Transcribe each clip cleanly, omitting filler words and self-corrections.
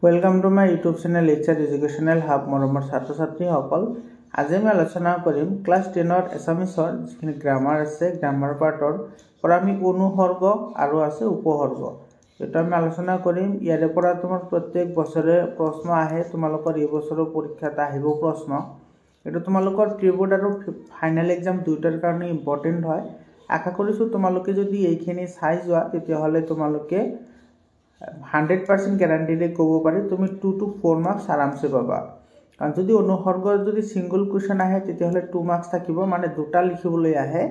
Welcome to my YouTube channel HR educational hub মৰমৰ ছাত্ৰ ছাত্ৰীসকল। আজি আমি আলোচনা কৰিম ক্লাছ 10ৰ এছামিছৰ যিখিনি গ্ৰামাৰ আছে গ্ৰামাৰ পাৰ্টৰ পৰা আমি অনুসৰ্গ আৰু আছে উপসৰ্গ এটা আমি আলোচনা কৰিম। ইয়াৰে পৰা তোমাৰ প্ৰত্যেক বছৰে প্ৰশ্ন আহে, তোমালোকৰ এই বছৰৰ পৰীক্ষাত আহিব প্ৰশ্ন। এটা তোমালোকৰ প্ৰিবোৰ্ড আৰু ফাইনেল এক্সাম দুইটাৰ কাৰণে ইম্পৰ্টেণ্ট হয়। আশা কৰিছোঁ তোমালোকে যদি এইখিনি চাই যোৱা তেতিয়াহ'লে তোমালোকে 100% গ্যাৰাণ্টিৰে ক'ব পাৰি তুমি 2 to 4 মাৰ্কছ আৰামছে পাবা। কাৰণ যদি অনুসৰ্গৰ যদি সিংগল কুৱেশ্যন আহে তেতিয়াহ'লে 2 মাৰ্কছ থাকিব, মানে দুটা লিখিবলৈ আহে।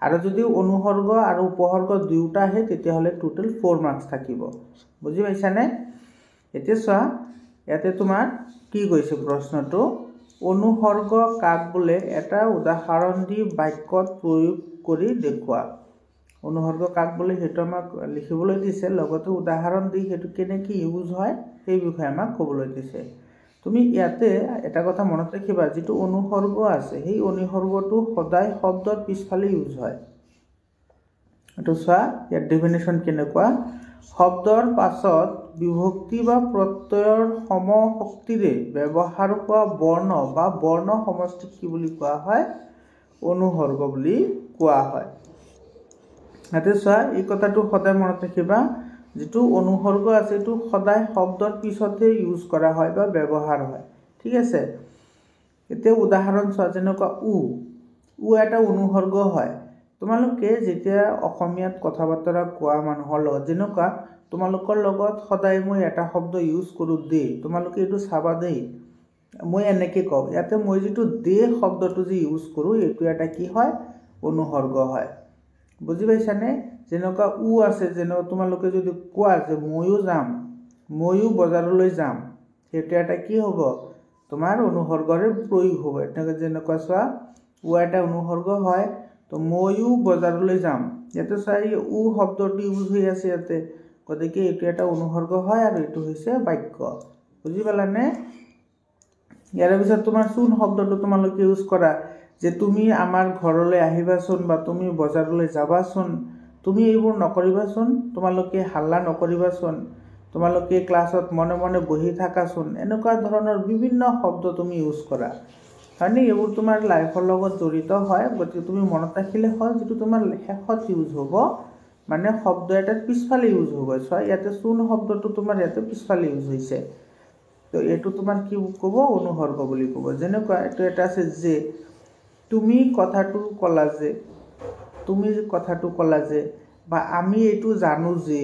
আৰু যদি অনুসৰ্গ আৰু উপসৰ্গ দুয়োটা আহে তেতিয়াহ'লে টোটেল 4 মাৰ্কছ থাকিব। বুজি পাইছানে? এতিয়া চোৱা, ইয়াতে তোমাৰ কি কৈছে প্ৰশ্নটো, অনুসৰ্গ কাক বোলে এটা উদাহৰণ দি বাক্যত প্ৰয়োগ কৰি দেখুওৱা। অনুসৰ্গ কাক বোলে সেইটো আমাক লিখিবলৈ দিছে, লগতে উদাহৰণ দি সেইটো কেনেকৈ ইউজ হয় সেই বিষয়ে আমাক ক'বলৈ দিছে। তুমি ইয়াতে এটা কথা মনত ৰাখিবা, যিটো অনুসৰ্গ আছে সেই অনুসৰ্গটো সদায় শব্দৰ পিছফালে ইউজ হয়। এইটো চোৱা, ইয়াৰ ডেফিনেশ্যন কেনেকুৱা, শব্দৰ পাছত বিভক্তি বা প্ৰত্যয়ৰ সমশক্তিৰে ব্যৱহাৰ হোৱা বৰ্ণ বা বৰ্ণ সমষ্টিক কি বুলি কোৱা হয়? অনুসৰ্গ বুলি কোৱা হয়। ইয়াতে চোৱা, এই কথাটো সদায় মনত ৰাখিবা, যিটো অনুসৰ্গ আছে এইটো সদায় শব্দৰ পিছতে ইউজ কৰা হয় বা ব্যৱহাৰ হয়। ঠিক আছে? এতিয়া উদাহৰণ চোৱা, যেনেকুৱা উ এটা অনুসৰ্গ হয়। তোমালোকে যেতিয়া অসমীয়াত কথা বতৰা কোৱা মানুহৰ লগত, যেনেকুৱা তোমালোকৰ লগত সদায় মই এটা শব্দ ইউজ কৰোঁ দে, তোমালোকে এইটো চাবা দেই। মই এনেকৈ কওঁ, ইয়াতে মই যিটো দে শব্দটো যে ইউজ কৰোঁ এইটো এটা কি হয়? অনুসৰ্গ হয়। বুজি পাইছানে? যেনেকুৱা আছে, যেনেকুৱা তোমালোকে যদি কোৱা যে ময়ো যাম, ময়ো বজাৰলৈ যাম, সেইটো এটা কি হ'ব? তোমাৰ অনুসৰ্গৰে প্ৰয়োগ হ'ব। এনেকৈ যেনেকুৱা চোৱা, এটা অনুসৰ্গ হয়, তো ময়ো বজাৰলৈ যাম, ইয়াতে চোৱা এই শব্দটো ইউজ হৈ আছে ইয়াতে, গতিকে এইটো এটা অনুসৰ্গ হয় আৰু এইটো হৈছে বাক্য। বুজি পালানে? ইয়াৰ পিছত তোমাৰ চোন শব্দটো তোমালোকে ইউজ কৰা, যে তুমি আমাৰ ঘৰলৈ আহিবাচোন বা তুমি বজাৰলৈ যাবাচোন, তুমি এইবোৰ নকৰিবাচোন, তোমালোকে হাল্লা নকৰিবাচোন, তোমালোকে ক্লাছত মনে মনে বহি থাকাচোন, এনেকুৱা ধৰণৰ বিভিন্ন শব্দ তুমি ইউজ কৰা। হয়নে? এইবোৰ তোমাৰ লাইফৰ লগত জড়িত হয়, গতিকে তুমি মনত ৰাখিলে হয়, যিটো তোমাৰ শেষত ইউজ হ'ব, মানে শব্দ এটাৰ পিছফালে ইউজ হ'ব। চোৱা, ইয়াতে চোন শব্দটো তোমাৰ ইয়াতে পিছফালে ইউজ হৈছে, তো এইটো তোমাৰ কি ক'ব? অনুসৰ্গ বুলি ক'ব। যেনেকুৱা এইটো এটা আছে যে, তুমি কথাটো ক'লা যে, বা আমি এইটো জানো যে,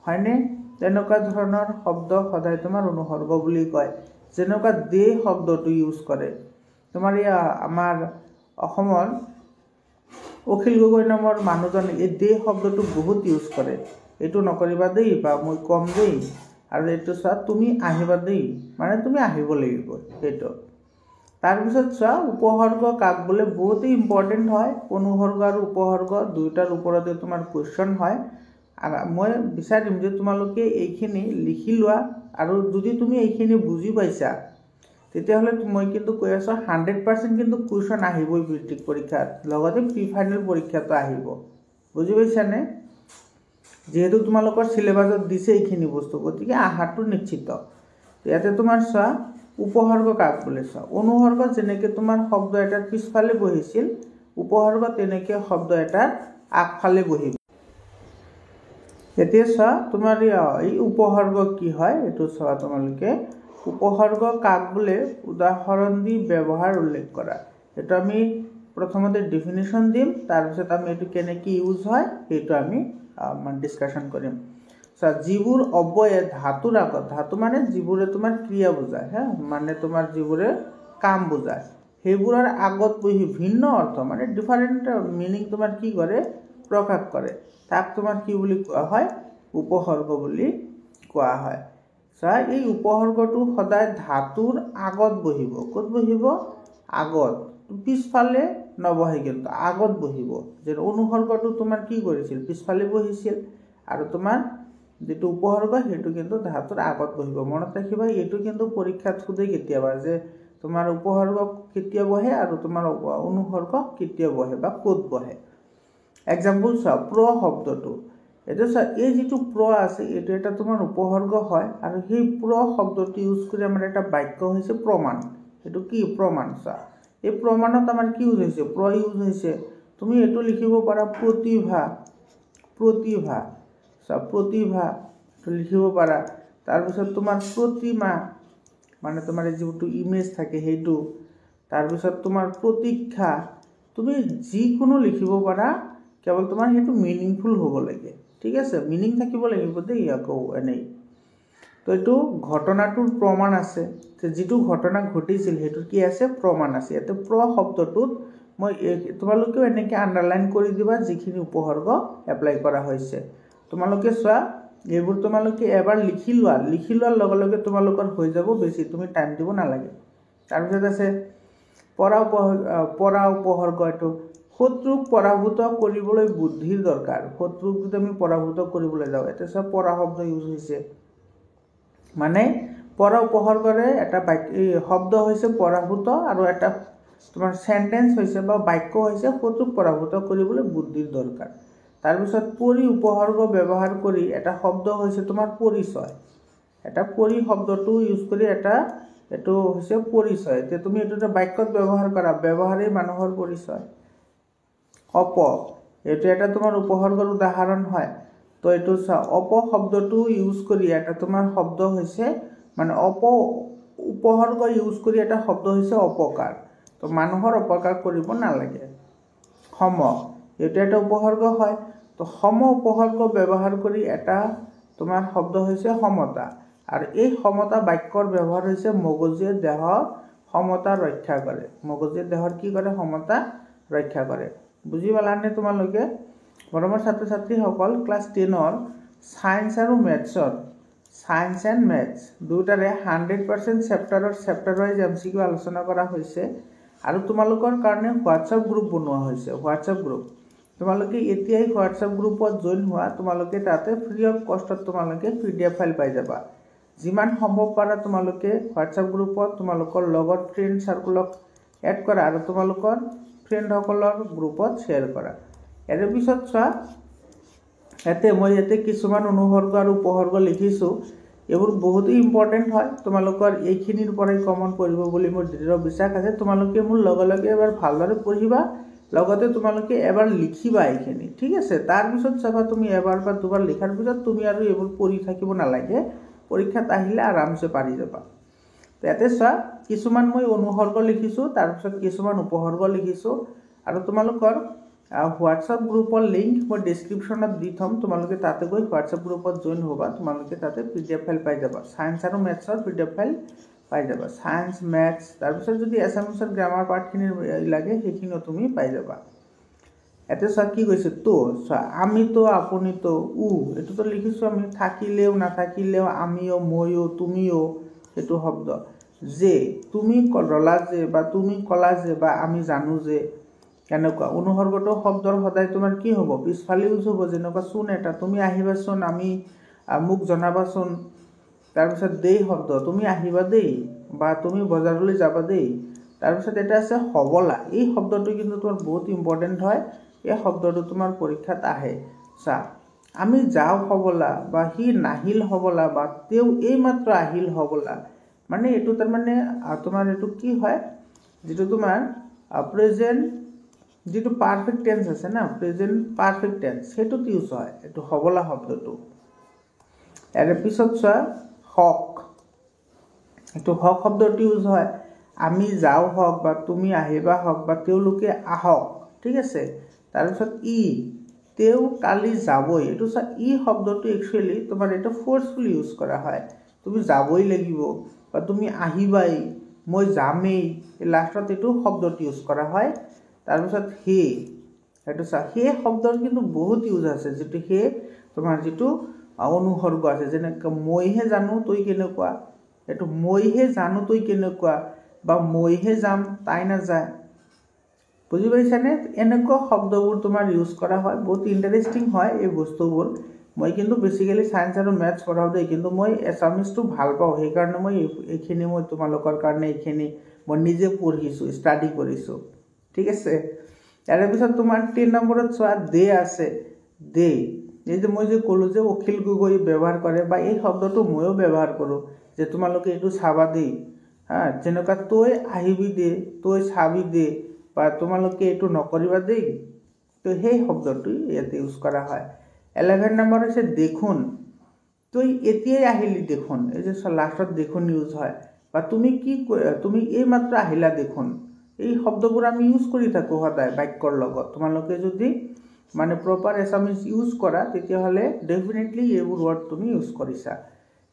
হয়নে? তেনেকুৱা ধৰণৰ শব্দ সদায় তোমাৰ অনুসৰ্গ বুলি কয়। যেনেকুৱা দে শব্দটো ইউজ কৰে, তোমাৰ আমাৰ অসমৰ অখিল গগৈ নামৰ মানুহজনে এই দে শব্দটো বহুত ইউজ কৰে। এইটো নকৰিবা দেই, বা মই কম দেই, আৰু এইটো চোৱা তুমি আহিবা দেই, মানে তুমি আহিব লাগিব সেইটো। তাৰপিছত চোৱা, উপসৰ্গ কাক বোলে বহুতেই ইম্পৰ্টেণ্ট হয়। অনুসৰ্গ আৰু উপসৰ্গ দুয়োটাৰ ওপৰতে তোমাৰ কুৱেশ্যন হয়। মই বিচাৰিম যে তোমালোকে এইখিনি লিখি লোৱা, আৰু যদি তুমি এইখিনি বুজি পাইছা তেতিয়াহ'লে মই কিন্তু কৈ আছোঁ 100% কিন্তু কুৱেশ্যন আহিবই মেট্ৰিক পৰীক্ষাত, লগতে প্ৰি ফাইনেল পৰীক্ষাতো আহিব। বুজি পাইছানে? যিহেতু তোমালোকৰ চিলেবাছত দিছে এইখিনি বস্তু, গতিকে আহাৰটো নিশ্চিত। ইয়াতে তোমাৰ চোৱা, উপসৰ্গ কাক বোলে চোৱা, অনুসৰ্গ যেনেকৈ তোমাৰ শব্দ এটাৰ পিছফালে বহিছিল, উপসৰ্গ তেনেকৈ শব্দ এটাৰ আগফালে বহিব। এতিয়া চোৱা, তোমাৰ এই উপসৰ্গ কি হয় এইটো চোৱা, তোমালোকে উপসৰ্গ কাক বোলে উদাহৰণ দি ব্যৱহাৰ উল্লেখ কৰা। এইটো আমি প্ৰথমতে ডেফিনেশ্যন দিম, তাৰপিছত আমি এইটো কেনেকৈ ইউজ হয় সেইটো আমি ডিছকাশ্যন কৰিম। চোৱা, যিবোৰ অব্যয়ে ধাতুৰ আগত, ধাতু মানে যিবোৰে তোমাৰ ক্ৰিয়া বুজায়, মানে তোমাৰ যিবোৰে কাম বুজায়, সেইবোৰৰ আগত বহি ভিন্ন অৰ্থ মানে ডিফাৰেণ্ট মিনিং তোমাৰ কি কৰে? প্ৰকাশ কৰে। তাক তোমাৰ কি বুলি কোৱা হয়? উপসৰ্গ বুলি কোৱা হয়। চোৱা, এই উপসৰ্গটো সদায় ধাতুৰ আগত বহিব। ক'ত বহিব? আগত, পিছফালে নবহে, কিন্তু আগত বহিব। যে অনুসৰ্গটো তোমাৰ কি কৰিছিল? পিছফালে বহিছিল, আৰু তোমাৰ যিটো উপসৰ্গ সেইটো কিন্তু ধাতুৰ আগত বহিব। মনত ৰাখিবা, এইটো কিন্তু পৰীক্ষাত সোধে কেতিয়াবা, যে তোমাৰ উপসৰ্গ কেতিয়া বহে আৰু তোমাৰ অনুসৰ্গ কেতিয়া বহে বা ক'ত বহে। এক্সাম্পল চোৱা, প্ৰ শব্দটো, এতিয়া চা এই যিটো প্ৰ আছে এইটো এটা তোমাৰ উপসৰ্গ হয় আৰু সেই প্ৰ শব্দটো ইউজ কৰি আমাৰ এটা বাক্য হৈছে প্ৰমাণ এইটো কি প্ৰমাণ চা এই প্ৰমাণত আমাৰ কি ইউজ হৈছে প্ৰ ইউজ হৈছে তুমি এইটো লিখিব পাৰা প্ৰতিভা প্ৰতিভা চা প্ৰতিভা তো লিখিব পাৰা তাৰপিছত তোমাৰ প্ৰতিমা মানে তোমাৰ যিটো ইমেজ থাকে সেইটো তাৰপিছত তোমাৰ প্ৰতীক্ষা তুমি যিকোনো লিখিব পাৰা কেৱল তোমাৰ সেইটো মিনিংফুল হ'ব লাগে ঠিক আছে মিনিং থাকিব লাগিব দেই আকৌ এনেই তো এইটো ঘটনাটোৰ প্ৰমাণ আছে যিটো ঘটনা ঘটিছিল সেইটো কি আছে প্ৰমাণ আছে ইয়াতে প্ৰ শব্দটোত মই তোমালোকেও এনেকৈ আণ্ডাৰলাইন কৰি দিবা যিখিনি উপসৰ্গ এপ্লাই কৰা হৈছে তোমালোকে চোৱা এইবোৰ তোমালোকে এবাৰ লিখি লোৱাৰ লগে লগে তোমালোকৰ হৈ যাব বেছি তুমি টাইম দিব নালাগে তাৰপিছত আছে পৰা উপসৰ্গ এইটো শত্ৰুক পৰাভূত কৰিবলৈ বুদ্ধিৰ দৰকাৰ শত্ৰুক যদি আমি পৰাভূত কৰিবলৈ যাওঁ এতিয়া চোৱা পৰা শব্দ ইউজ হৈছে মানে পৰা উপসৰ্গৰে এটা শব্দ হৈছে পৰাভূত আৰু এটা তোমাৰ সেন্টেন্স হৈছে বা বাক্য হৈছে শত্ৰুক পৰাভূত কৰিবলৈ বুদ্ধিৰ দৰকাৰ তাৰপিছত পৰি উপসৰ্গ ব্যৱহাৰ কৰি এটা শব্দ হৈছে তোমাৰ পৰিচয় এটা পৰি শব্দটো ইউজ কৰি এটা এইটো হৈছে পৰিচয় এতিয়া তুমি এইটো এটা বাক্যত ব্যৱহাৰ কৰা ব্যৱহাৰেই মানুহৰ পৰিচয় অপ এইটো এটা তোমাৰ উপসৰ্গৰ উদাহৰণ হয় তো এইটো চা অপ শব্দটো ইউজ কৰি এটা তোমাৰ শব্দ হৈছে মানে উপসৰ্গ ইউজ কৰি এটা শব্দ হৈছে অপকাৰ তো মানুহৰ অপকাৰ কৰিব নালাগে সম এইটো এটা উপসৰ্গ হয় তো সম উপসৰ্গ ব্যৱহাৰ কৰি এটা তোমাৰ শব্দ হৈছে সমতা আৰু এই সমতা বাক্যৰ ব্যৱহাৰ হৈছে মগজুৱে দেহৰ সমতা ৰক্ষা কৰে মগজুৱে দেহৰ কি কৰে সমতা ৰক্ষা কৰে বুজি পালানে তোমালোকে মৰমৰ ছাত্ৰ ছাত্ৰীসকল ক্লাছ 10ৰ সায়েন্স আৰু মেথছৰ সায়েন্স এণ্ড মেথছ দুটাৰে 100% চেপ্টাৰ ৱাইজ এমচিকিউ আলোচনা কৰা হৈছে আৰু তোমালোকৰ কাৰণে হোৱাটছআপ গ্ৰুপ বনোৱা হৈছে হোৱাটছআপ গ্ৰুপ তোমালোকে এতিয়াই হোৱাটছআপ গ্ৰুপত জইন হোৱা তোমালোকে তাতে ফ্ৰী অফ কষ্টত তোমালোকে PDF ফাইল পাই যাবা যিমান সম্ভৱ পাৰা তোমালোকে হোৱাটছআপ গ্ৰুপত তোমালোকৰ লগত ফ্ৰেণ্ড সাৰ্কুলক এড কৰা আৰু তোমালোকৰ ফ্ৰেণ্ডসকলৰ গ্ৰুপত শ্বেয়াৰ কৰা ইয়াৰ পিছত চোৱা মই ইয়াতে কিছুমান অনুসৰ্গ আৰু উপসৰ্গ লিখিছোঁ এইবোৰ বহুতেই ইম্পৰ্টেণ্ট হয় তোমালোকৰ এইখিনিৰ পৰাই কমন পৰিব বুলি মোৰ দৃঢ় বিশ্বাস আছে তোমালোকে মোৰ লগে লগে এবাৰ ভালদৰে পঢ়িবা লগতে তোমালোকে এবাৰ লিখিবা এইখিনি ঠিক আছে তাৰপিছত চাবা তুমি এবাৰ বা দুবাৰ লিখাৰ পিছত তুমি আৰু এইবোৰ পঢ়ি থাকিব নালাগে পৰীক্ষাত আহিলে আৰামছে পাৰি যাবা ইয়াতে চোৱা কিছুমান মই অনুসৰ্গ লিখিছোঁ তাৰপিছত কিছুমান উপসৰ্গ লিখিছোঁ আৰু তোমালোকৰ হোৱাটছআপ গ্ৰুপৰ লিংক মই ডেছক্ৰিপশ্যনত দি থ'ম তোমালোকে তাতে গৈ হোৱাটছআপ গ্ৰুপত জইন হ'বা তোমালোকে তাতে PDF ফাইল পাই যাবা সায়েন্স আৰু মেথছৰ PDF ফাইল পাই যাবা সায়েন্স মেথছ তাৰপিছত যদি এছামিছৰ গ্ৰামাৰ পাৰ্টখিনি লাগে সেইখিনিও তুমি পাই যাবা ইয়াতে চোৱা কি কৈছে তো চোৱা আমিতো আপুনিতো এইটোতো লিখিছোঁ আমি থাকিলেও নাথাকিলেও আমিও ময়ো তুমিও সেইটো শব্দ যে তুমি ৰলা যে বা তুমি ক'লা যে বা আমি জানো যে কেনেকুৱা অনুসৰ্গটো শব্দৰ সদায় তোমাৰ কি হ'ব পিছফালে ইউজ হ'ব যেনেকুৱা চোন এটা তুমি আহিবাচোন আমি মোক জনাবাচোন তাৰপিছত দেই শব্দ তুমি আহিবা দেই বা তুমি বজাৰলৈ যাবা দেই তাৰপিছত এটা আছে হবলা এই শব্দটো কিন্তু তোমাৰ বহুত ইম্পৰ্টেণ্ট হয় এই শব্দটো তোমাৰ পৰীক্ষাত আহে চা আমি যাওঁ হবলা বা সি নাহিল হবলা বা তেওঁ এইমাত্ৰ আহিল হবলা মানে এইটো তাৰমানে তোমাৰ এইটো কি হয় যিটো তোমাৰ প্ৰেজেণ্ট যিটো পাৰফেক্ট টেন্স আছে না প্ৰেজেণ্ট পাৰফেক্ট টেন্স সেইটোত ইউজ হয় এইটো হবলা শব্দটো ইয়াৰ পিছত চোৱা হক এইটো হক শব্দটো ইউজ হয় আমি যাওঁ হওক বা তুমি আহিবা হওক বা তেওঁলোকে আহক ঠিক আছে তাৰপিছত তেওঁ কালি যাবই এইটো চোৱা শব্দটো একচুৱেলি তোমাৰ এটা ফ'ৰ্চফুলি ইউজ কৰা হয় তুমি যাবই লাগিব বা তুমি আহিবাই মই যামেই লাষ্টত এইটো শব্দটো ইউজ কৰা হয় তাৰপিছত এইটো চা শব্দৰ কিন্তু বহুত ইউজ আছে যিটো তোমাৰ যিটো অনুসৰ্গ আছে যেনেকৈ মইহে জানো তই কেনেকুৱা এইটো মইহে জানো তই কেনেকুৱা বা মইহে যাম তাই নাযায় বুজি পাইছানে এনেকুৱা শব্দবোৰ তোমাৰ ইউজ কৰা হয় বহুত ইণ্টাৰেষ্টিং হয় এই বস্তুবোৰ মই কিন্তু বেছিকেলি সায়েন্স আৰু মেথছ পঢ়াওঁ দেই কিন্তু মই এছামিজটো ভাল পাওঁ সেইকাৰণে মই এইখিনি মই তোমালোকৰ কাৰণে এইখিনি মই নিজে পঢ়িছোঁ ষ্টাডি কৰিছোঁ ঠিক আছে ইয়াৰ পিছত তোমাৰ 3 নম্বৰত চোৱা দে আছে দে এই যে মই যে ক'লোঁ যে অখিল গগৈ ব্যৱহাৰ কৰে বা এই শব্দটো ময়ো ব্যৱহাৰ কৰোঁ যে তোমালোকে এইটো চাবা দেই যেনেকুৱা তই আহিবি দে তই চাবি দে বা তোমালোকে এইটো নকৰিবা দেই তো সেই শব্দটো ইয়াতে ইউজ কৰা হয় 11 নম্বৰ হৈছে দেখোন তই এতিয়াই আহিলি দেখোন এই যে লাষ্টত দেখোন ইউজ হয় বা তুমি এই মাত্ৰ আহিলা দেখোন এই শব্দবোৰ আমি ইউজ কৰি থাকোঁ সদায় বাক্যৰ লগত তোমালোকে যদি মানে প্ৰপাৰ এছামিজ ইউজ কৰা তেতিয়াহ'লে ডেফিনেটলি এইবোৰ ৱৰ্ড তুমি ইউজ কৰিছা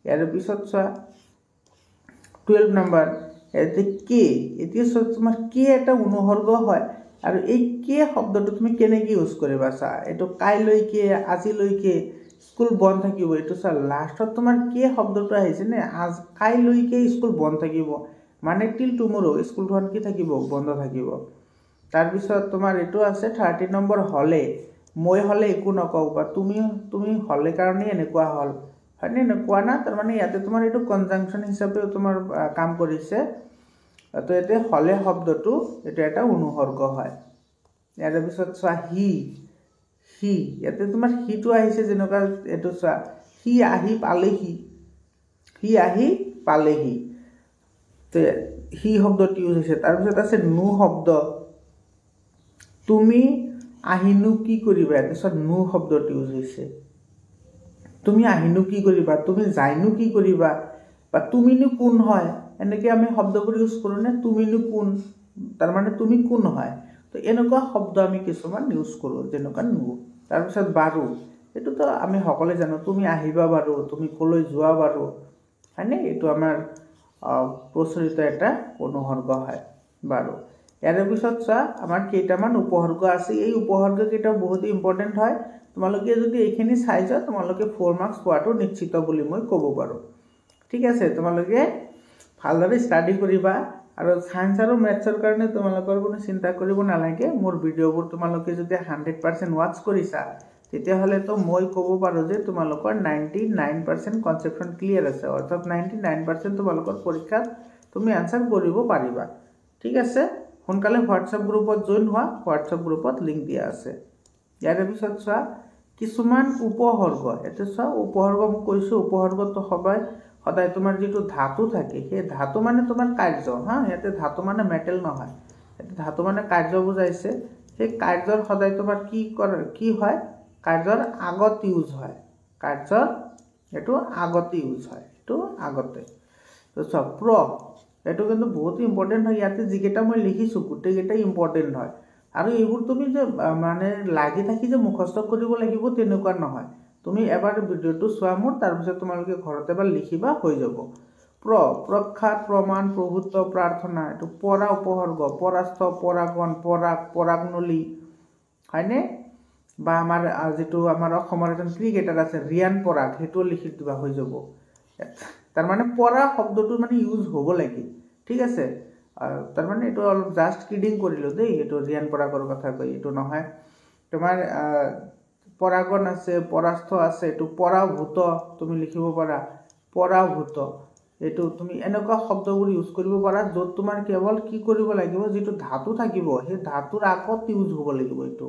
ইয়াৰ পিছত চোৱা 12 নম্বৰ এতে কে এতিয়া তোমাৰ কে এটা অনুসৰ্গ হয় আৰু এই কে শব্দটো তুমি কেনেকৈ ইউজ কৰিবা চা এইটো কাইলৈকে আজিলৈকে স্কুল বন্ধ থাকিব এইটো চা লাষ্টত তোমাৰ কে শব্দটো আহিছে নে কাইলৈকে স্কুল বন্ধ থাকিব মানে টিল টুমৰো স্কুলখন কি থাকিব বন্ধ থাকিব তাৰপিছত তোমাৰ এইটো আছে 30 নম্বৰ হলে মই হলে একো নকওঁ বা তুমি হলে কাৰণে এনেকুৱা হল হয়নে এনেকুৱা না তাৰমানে ইয়াতে তোমাৰ এইটো কনজাংচন হিচাপে তোমাৰ কাম কৰিছে তো এতে হলে শব্দটো এটা এটা অনুসৰ্গ হয় ইয়াৰ পিছত চোৱা হি ইয়াতে তোমাৰ হিটো আহিছে যেনেকুৱা এইটো চোৱা হি আহি পালেহি তো হি শব্দটো ইউজ হৈছে তাৰপিছত আছে নু শব্দ তুমি আহিনো কি কৰিবা তাৰপিছত নু শব্দটো ইউজ হৈছে তুমি আহিনো কি কৰিবা তুমি যাইনো কি কৰিবা বা তুমিনো কোন হয় এনেকৈ আমি শব্দবোৰ ইউজ কৰোঁ নে তুমিনো কোন তাৰমানে তুমি কোন হয় তো এনেকুৱা শব্দ আমি কিছুমান ইউজ কৰোঁ যেনেকুৱা নু তাৰপিছত বাৰু এইটোতো আমি সকলোৱে জানো তুমি আহিবা বাৰু তুমি ক'লৈ যোৱা বাৰু হয়নে এইটো আমাৰ প্ৰচলিত এটা অনুসৰ্গ হয় বাৰু ইয়াৰ পিছত চোৱা আমাৰ কেইটামান উপসৰ্গ আছে এই উপসৰ্গ কেইটা বহুত ইম্পৰ্টেণ্ট হয় তোমালোকে যদি এইখিনি চাই যোৱা তোমালোকে 4 মাৰ্কছ পোৱাটো নিশ্চিত বুলি মই ক'ব পাৰোঁ ঠিক আছে তোমালোকে ভালদৰে ষ্টাডি কৰিবা আৰু সায়েন্স আৰু মেথছৰ কাৰণে তোমালোকৰ কোনো চিন্তা কৰিব নালাগে মোৰ ভিডিঅ'বোৰ তোমালোকে যদি 100% ওয়াচ কৰিছা তেতিয়াহ'লে তো মই ক'ব পাৰোঁ যে তোমালোকৰ 99% কনসেপচন ক্লিয়াৰ আছে অৰ্থাৎ 99% তোমালোকৰ পৰীক্ষাত তুমি আনসাৰ কৰিব পাৰিবা ঠিক আছে সোনকালে হোৱাটছআপ গ্ৰুপত জইন হোৱা হোৱাটছআপ গ্ৰুপত লিংক দিয়া আছে ইয়াৰ পিছত চোৱা কিছুমান উপসৰ্গ এটা চোৱা উপসৰ্গ মই কৈছোঁ উপসৰ্গটো সদায় তোমাৰ যিটো ধাতু থাকে সেই ধাতু মানে তোমাৰ কাৰ্য ইয়াতে ধাতু মানে মেটেল নহয় এটা ধাতু মানে কাৰ্য বুজাইছে সেই কাৰ্যৰ সদায় তোমাৰ কি হয় কাৰ্যৰ আগত ইউজ হয় কাৰ্যৰ এইটো আগতে ইউজ হয় এইটো আগতে তো চোৱা প্ৰ এইটো কিন্তু বহুত ইম্পৰ্টেণ্ট হয় ইয়াতে যিকেইটা মই লিখিছোঁ গোটেইকেইটাই ইম্পৰ্টেণ্ট হয় আৰু এইবোৰ তুমি যে মানে লাগি থাকি যে মুখস্থ কৰিব লাগিব তেনেকুৱা নহয় তুমি এবাৰ ভিডিঅ'টো চোৱা মোৰ তাৰপিছত তোমালোকে ঘৰত এবাৰ লিখিবা হৈ যাব প্ৰখ্যাত প্ৰমাণ প্ৰভুত্ব প্ৰাৰ্থনা এইটো পৰা উপসৰ্গ পৰাস্থ পৰাগণ পৰাগনলী হয়নে বা আমাৰ যিটো আমাৰ অসমৰ এজন ক্ৰিকেটাৰ আছে ৰিয়ান পৰাগ সেইটোও লিখি দিবা হৈ যাব তাৰমানে পৰা শব্দটো মানে ইউজ হ'ব লাগে ঠিক আছে তাৰমানে এইটো অলপ জাষ্ট কিডিং কৰিলোঁ দেই এইটো ৰিয়ান পৰাগৰ কথা কৈ এইটো নহয় তোমাৰ পৰাগণ আছে পৰাস্থ আছে এইটো পৰাভূত তুমি লিখিব পাৰা পৰাভূত এইটো তুমি এনেকুৱা শব্দবোৰ ইউজ কৰিব পাৰা য'ত তোমাৰ কেৱল কি কৰিব লাগিব যিটো ধাতু থাকিব সেই ধাতুৰ আগত ইউজ হ'ব লাগিব এইটো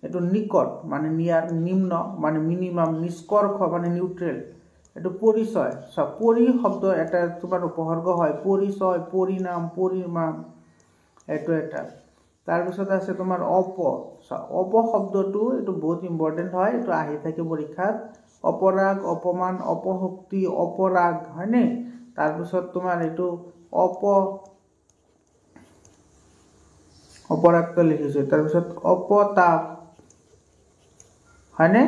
এইটো নিকট মানে নিয়াৰ নিম্ন মানে মিনিমাম নিষ্কৰ্ষ মানে নিউট্ৰেল এইটো পৰিচয় পৰি শব্দ এটা তোমাৰ উপসৰ্গ হয় পৰিচয় পৰিণাম পৰিমাণ এইটো এটা তাৰপিছত আছে তোমাৰ অপ শব্দটো এইটো বহুত ইম্পৰ্টেণ্ট হয় এইটো আহি থাকে পৰীক্ষাত অপৰাগ অপমান অপশক্তি অপৰাগ হয়নে তাৰপিছত তোমাৰ এইটো অপৰাগটো লিখিছোঁ তাৰপিছত অপতাপ হয়নে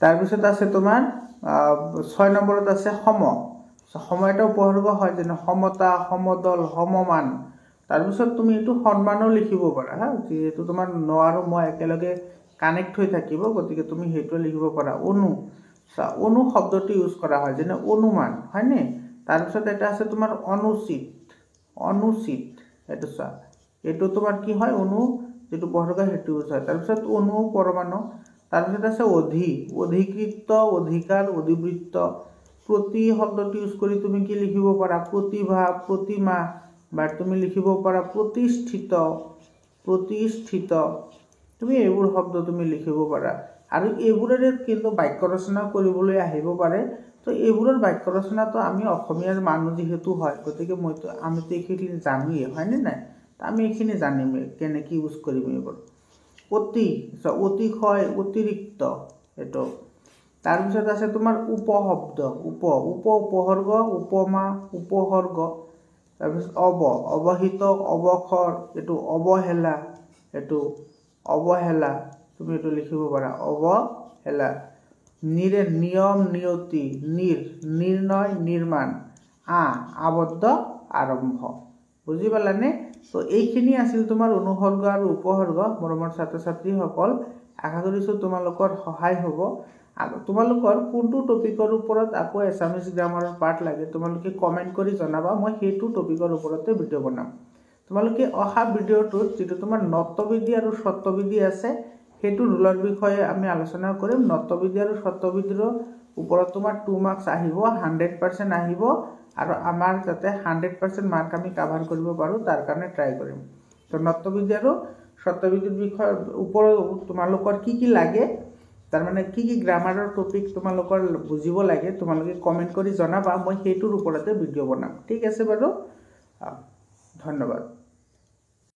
তাৰপিছত আছে তোমাৰ 6 নম্বৰত আছে সম এটা উপসৰ্গ হয় যেনে সমতা সমদল সমমান তাৰপিছত তুমি এইটো সন্মানো লিখিব পাৰা যিহেতু তোমাৰ ন আৰু মই একেলগে কানেক্ট হৈ থাকিব গতিকে তুমি সেইটো লিখিব পাৰা অনু শব্দটো ইউজ কৰা হয় যেনে অনুমান হয়নে তাৰপিছত এটা আছে তোমাৰ অনুচিত এইটো চোৱা এইটো তোমাৰ কি হয় যিটো উপসৰ্গ সেইটো ইউজ হয় তাৰপিছত পৰমাণু তাৰপিছত আছে অধিকৃত অধিকাৰ অধিবৃত্ত প্ৰতি শব্দটো ইউজ কৰি তুমি কি লিখিব পাৰা প্ৰতিভা প্ৰতিমা বা তুমি লিখিব পাৰা প্ৰতিষ্ঠিত তুমি এইবোৰ শব্দ তুমি লিখিব পাৰা আৰু এইবোৰেৰে কিন্তু বাক্য ৰচনা কৰিবলৈ আহিব পাৰে তো এইবোৰৰ বাক্য ৰচনাটো আমি অসমীয়াৰ মানুহ যিহেতু হয় গতিকে আমিতো এইখিনি জানোৱেই হয়নে নাই আমি এইখিনি জানিমেই কেনেকৈ ইউজ কৰিম এইবোৰ অতিশয় অতিৰিক্ত এইটো তাৰপিছত আছে তোমাৰ উপশব্দ উপসৰ্গ উপমা উপসৰ্গ তাৰপিছত অৱহিত অৱসৰ এইটো অৱহেলা তুমি এইটো লিখিব পাৰা অৱহেলা নিয়ম নিয়তি নিৰ্ণয় নিৰ্মাণ আবদ্ধ আৰম্ভ বুজি পালানে তো এইখিনি আছিল তোমাৰ অনুসৰ্গ আৰু উপসৰ্গ মৰমৰ ছাত্ৰ ছাত্ৰীসকল আশা কৰিছোঁ তোমালোকৰ সহায় হ'ব আৰু তোমালোকৰ কোনটো টপিকৰ ওপৰত আকৌ এছামিজ গ্ৰামাৰৰ পাৰ্ট লাগে তোমালোকে কমেণ্ট কৰি জনাবা মই সেইটো টপিকৰ ওপৰতে ভিডিঅ' বনাম তোমালোকে অহা ভিডিঅ'টোত যিটো তোমাৰ নত্যবিধি আৰু সত্যবিধি আছে সেইটো ৰুলৰ বিষয়ে আমি আলোচনা কৰিম নত্যবিধি আৰু সত্যবিধিৰ ওপৰত তোমাৰ 2 মাৰ্কছ আহিব 100% আহিব আৰু আমাৰ যাতে 100% মাৰ্ক আমি কভাৰ কৰিব পাৰোঁ তাৰ কাৰণে ট্ৰাই কৰিম তো নত্যবিধি আৰু সত্যবিধিৰ বিষয়ে ওপৰত তোমালোকৰ কি লাগে তাৰমানে কি গ্ৰামাৰৰ টপিক তোমালোকৰ বুজিব লাগে তোমালোকে কমেণ্ট কৰি জনাবা মই সেইটোৰ ওপৰতে ভিডিঅ' বনাম ঠিক আছে বাৰু ধন্যবাদ